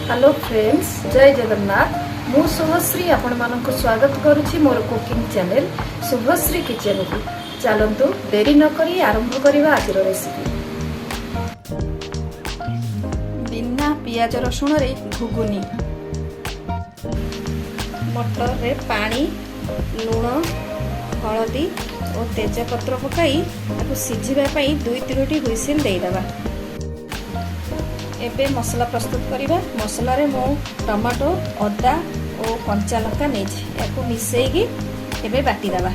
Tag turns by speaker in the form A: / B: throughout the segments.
A: Hello friends, जय जगन्नाथ। मु शुभश्री आपण मानक स्वागत करुछि मोर कुकिंग चैनल शुभश्री किचन को। चलंतु देरी न करी आरंभ करबा आज रेसिपी। बिना पियाज रसुण रे घुगुनी। मटर रे पानी, लूण, हलदी और तेजपत्र पकाई ताको सिझिबा पई 2-3 हुइसिल देई दबा। एबे मसला प्रस्तुत करिबा। मसला रे मो टमाटो, अदा और कंचा लंका नेछि याको मिसेइगी एबे बाटी दबा।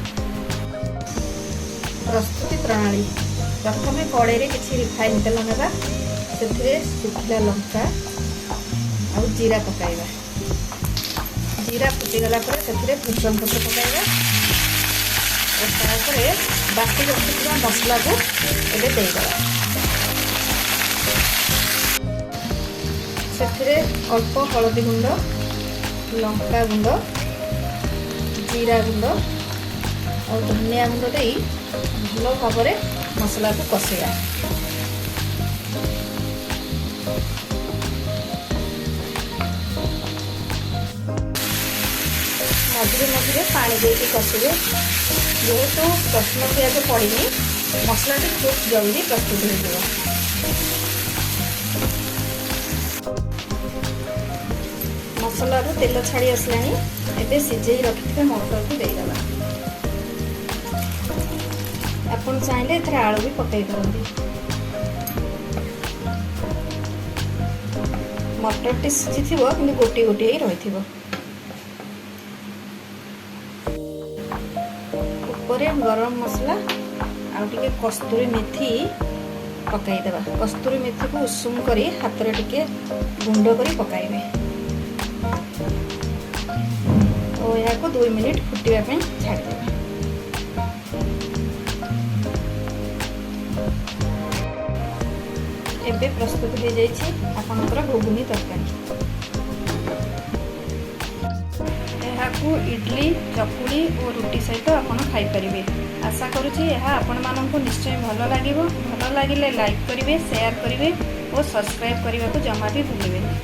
A: प्रस्तुति प्रणाली। प्रथमे कड़ाई रे किछि रिफाइन तेल नेबा, सेथिरे सुखिला लंका और जीरा पकाइबा। जीरा फुटी गला पर सेथिरे भृषंग पत्र पकाइबा और तारपरे बाटी रखिଥିବା मसला को एबे देई दबा। सेथिरे अल्प हलदी गुंड, लंका गुंड, जीरा गुंड और धनिया गुंड देई भल भाव मसला को कषिया। मझे मझे पानी देके कषिबे। जेहेतु रसुण पियाज पड़नी मसला खूब जल्दी प्रस्तुत हो। मसला रू तेल छाड़ी आसलानी। एबे सिझे रखिथिबा मटर को देई दबा। आपण चाहिले एथरे आलू भी पकाई परंती। मटर टी सिझिथिबो किंतु गोटी गोटी ही रहिथिबो। ऊपर गरम मसला आ टिके कस्तूरी मेथी पकाई दबा। कस्तूरी मेथी को उषुम करी हाथ रे टिके गुंड करी पकाइबे और यहाँ को 2 मिनिट फुटापी छाड़देवे। एबे प्रस्तुत हो जाइए आपनकर घुगुनी तरकारी। यहाँ को इडली, चकुली और रुटी सहित आपन खाई परिबे। आशा करुछि यह आपण माननकु निश्चय भल लागिबो। भल लागिले लाइक करिवे, शेयर करिवे और सब्सक्राइब करने को जमा भी भूलिबेनि।